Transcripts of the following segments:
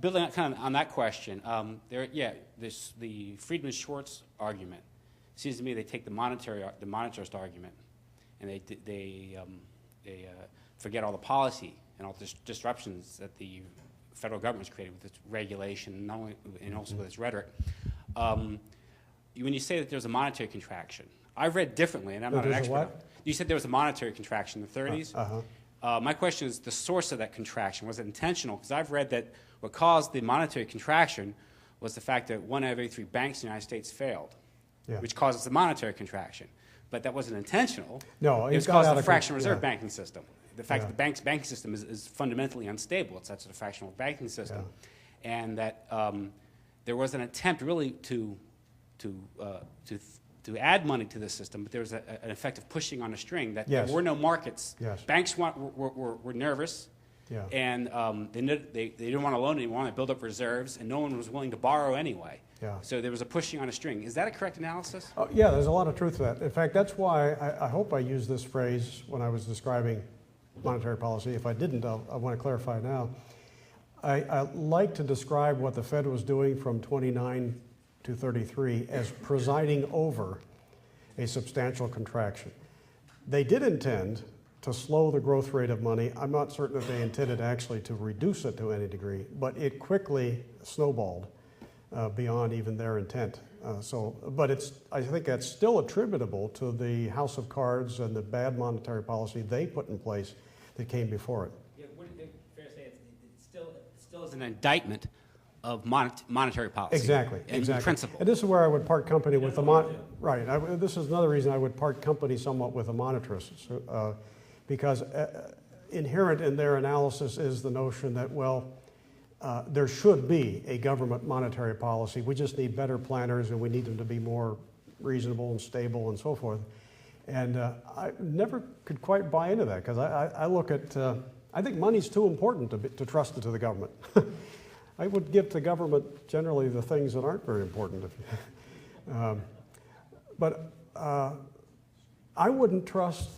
building kind of on that question, the Friedman-Schwartz argument seems to me they take the monetarist argument, and they forget all the policy and all the disruptions that the federal government's created with its regulation, not only, and also with its rhetoric. When you say that there's a monetary contraction, I've read differently, and I'm not an expert. What? You said there was a monetary contraction in the 30s. My question is the source of that contraction. Was it intentional? Because I've read that what caused the monetary contraction was the fact that 1 out of every 3 banks in the United States failed, which causes the monetary contraction. But that wasn't intentional. No, it was caused by the fractional reserve banking system. The fact that the bank's banking system is fundamentally unstable. It's such a fractional banking system, and that there was an attempt really to add money to the system, but there was an effect of pushing on a string that there were no markets. Banks were nervous, and they didn't want to loan anymore. They built up reserves, and no one was willing to borrow anyway. So there was a pushing on a string. Is that a correct analysis? Yeah, there's a lot of truth to that. In fact, that's why I hope I used this phrase when I was describing monetary policy. If I didn't, I want to clarify now. I like to describe what the Fed was doing from 29 to 33 as presiding over a substantial contraction. They did intend to slow the growth rate of money. I'm not certain that they intended actually to reduce it to any degree, but it quickly snowballed beyond even their intent. But I think that's still attributable to the house of cards and the bad monetary policy they put in place that came before it. Yeah, would it be fair to say it still is an indictment of monetary policy? Exactly. Principle. And this is where I would part company with the this is another reason I would part company somewhat with the monetarists, because inherent in their analysis is the notion that, well, there should be a government monetary policy. We just need better planners, and we need them to be more reasonable and stable and so forth. And I never could quite buy into that, because I look at, I think money's too important to trust it to the government. I would give to government generally the things that aren't very important. But I wouldn't trust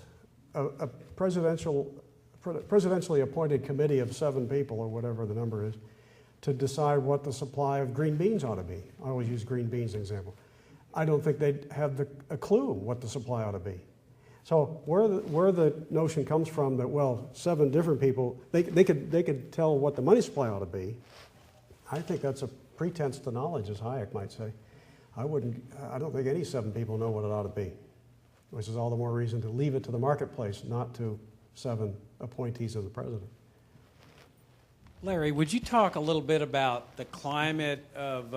a presidentially appointed committee of 7 people, or whatever the number is, to decide what the supply of green beans ought to be. I always use green beans as an example. I don't think they'd have a clue what the supply ought to be. So where the notion comes from that, well, 7 different people, they could tell what the money supply ought to be, I think that's a pretense to knowledge, as Hayek might say. I don't think any 7 people know what it ought to be, which is all the more reason to leave it to the marketplace, not to 7 appointees of the president. Larry, would you talk a little bit about the climate of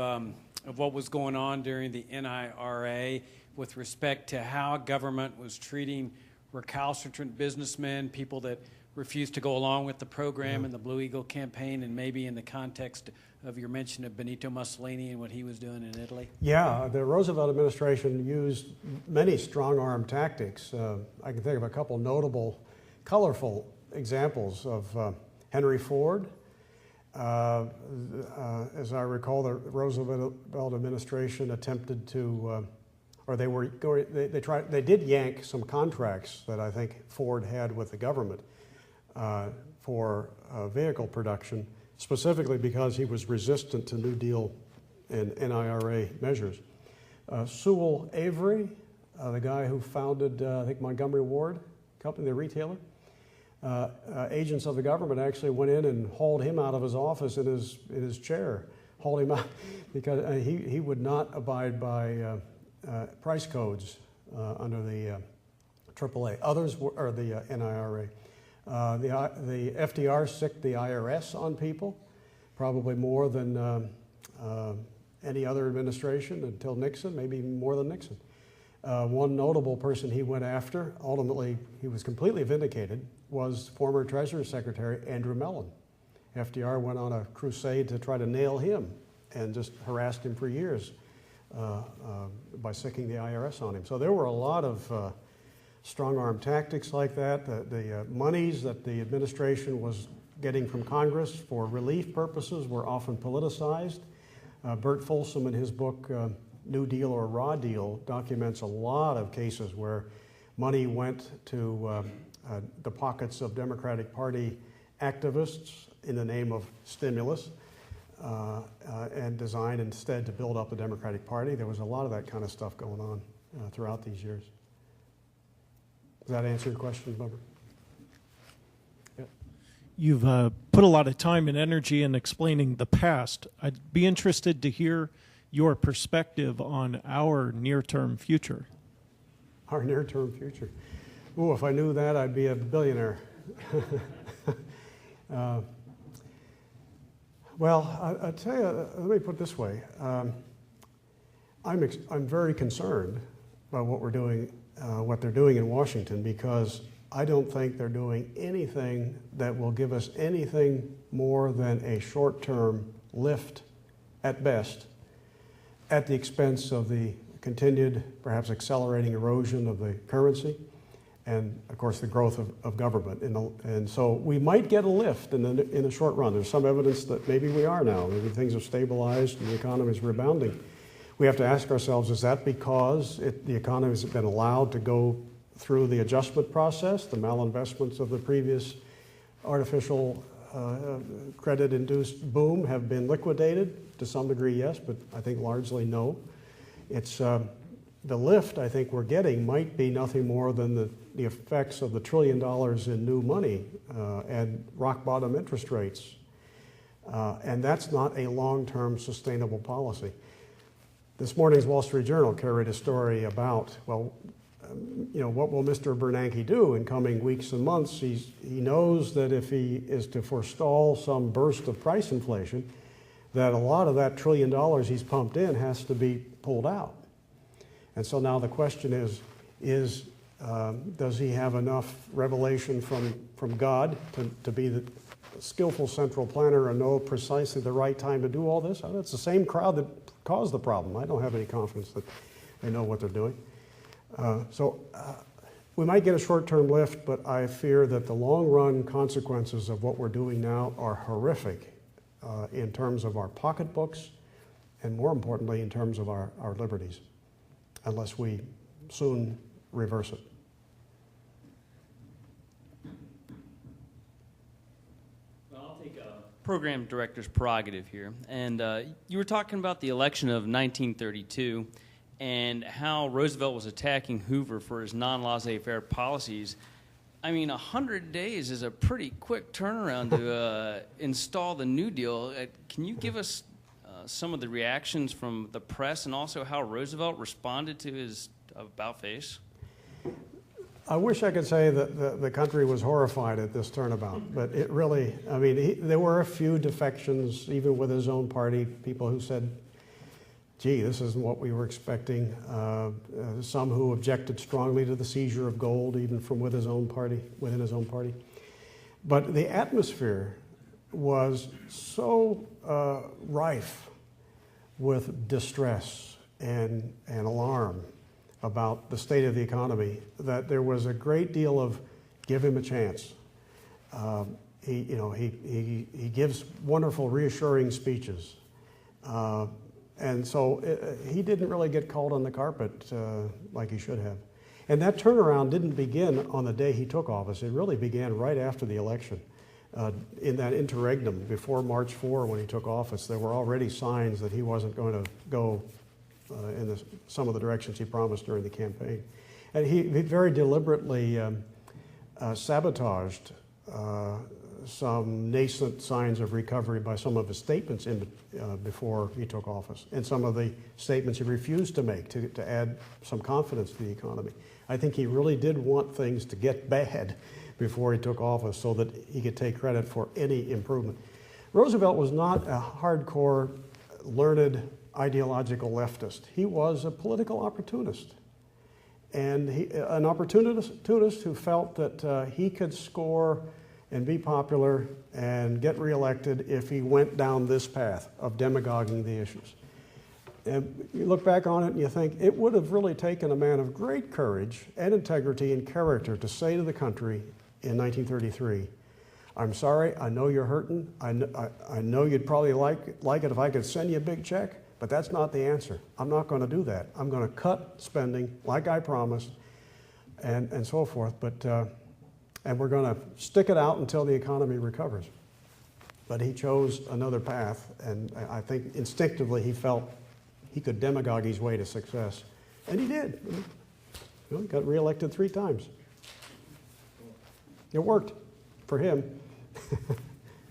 what was going on during the NIRA with respect to how government was treating recalcitrant businessmen, people that refused to go along with the program and the Blue Eagle campaign, and maybe in the context of your mention of Benito Mussolini and what he was doing in Italy? Yeah, the Roosevelt administration used many strong-arm tactics. I can think of a couple notable, colorful examples of Henry Ford. As I recall, the Roosevelt administration attempted to, they did yank some contracts that I think Ford had with the government for vehicle production, specifically because he was resistant to New Deal and NIRA measures. Sewell Avery, the guy who founded, I think, Montgomery Ward Company, the retailer, agents of the government actually went in and hauled him out of his office in his chair, hauled him out because he would not abide by price codes under the AAA. Others were, or the NIRA. The FDR sicked the IRS on people, probably more than any other administration until Nixon, maybe even more than Nixon. One notable person he went after, ultimately he was completely vindicated, was former Treasury Secretary Andrew Mellon. FDR went on a crusade to try to nail him and just harassed him for years by sicking the IRS on him. So there were a lot of strong-arm tactics like that. The monies that the administration was getting from Congress for relief purposes were often politicized. Bert Folsom, in his book New Deal or Raw Deal, documents a lot of cases where money went to the pockets of Democratic Party activists in the name of stimulus. and designed instead to build up the Democratic Party. There was a lot of that kind of stuff going on throughout these years. Does that answer your question, Bubba? You've put a lot of time and energy in explaining the past. I'd be interested to hear your perspective on our near-term future. Our near-term future. Oh, if I knew that, I'd be a billionaire. Well, I tell you, let me put it this way. I'm very concerned by what we're doing, what they're doing in Washington, because I don't think they're doing anything that will give us anything more than a short-term lift at best at the expense of the continued, perhaps accelerating erosion of the currency and, of course, the growth of government. And so we might get a lift in the short run. There's some evidence that maybe we are now. Maybe things have stabilized and the economy is rebounding. We have to ask ourselves, is that because the economy has been allowed to go through the adjustment process, the malinvestments of the previous artificial credit-induced boom have been liquidated? To some degree, yes, but I think largely no. It's the lift I think we're getting might be nothing more than the effects of the $1 trillion in new money and rock-bottom interest rates. And that's not a long-term sustainable policy. This morning's Wall Street Journal carried a story about, well, what will Mr. Bernanke do in coming weeks and months? He knows that if he is to forestall some burst of price inflation, that a lot of that $1 trillion he's pumped in has to be pulled out. And so now the question is does he have enough revelation from God to be the skillful central planner and know precisely the right time to do all this? It's the same crowd that caused the problem. I don't have any confidence that they know what they're doing. So we might get a short-term lift, but I fear that the long-run consequences of what we're doing now are horrific in terms of our pocketbooks and, more importantly, in terms of our liberties, unless we soon reverse it. Well, I'll take a program director's prerogative here. And you were talking about the election of 1932 and how Roosevelt was attacking Hoover for his non-laissez-faire policies. I mean, 100 days is a pretty quick turnaround to install the New Deal. Can you give us some of the reactions from the press and also how Roosevelt responded to his about-face? I wish I could say that the country was horrified at this turnabout, but it really, I mean, there were a few defections, even with his own party, people who said, gee, this isn't what we were expecting. Some who objected strongly to the seizure of gold, even from within his own party. But the atmosphere was so rife with distress and alarm about the state of the economy that there was a great deal of give him a chance. He gives wonderful, reassuring speeches. And so he didn't really get called on the carpet like he should have. And that turnaround didn't begin on the day he took office. It really began right after the election. In that interregnum, before March 4, when he took office, there were already signs that he wasn't going to go in some of the directions he promised during the campaign. And he very deliberately sabotaged some nascent signs of recovery by some of his statements before he took office, and some of the statements he refused to make to add some confidence to the economy. I think he really did want things to get bad before he took office so that he could take credit for any improvement. Roosevelt was not a hardcore, learned, ideological leftist. He was a political opportunist. And an opportunist who felt that he could score and be popular and get reelected if he went down this path of demagoguing the issues. And you look back on it and you think it would have really taken a man of great courage and integrity and character to say to the country in 1933, I'm sorry, I know you're hurting, I know you'd probably like it if I could send you a big check, but that's not the answer. I'm not going to do that. I'm going to cut spending like I promised and so forth, but and we're going to stick it out until the economy recovers. But he chose another path, and I think instinctively he felt he could demagogue his way to success. And he did. He got reelected 3 times. It worked for him.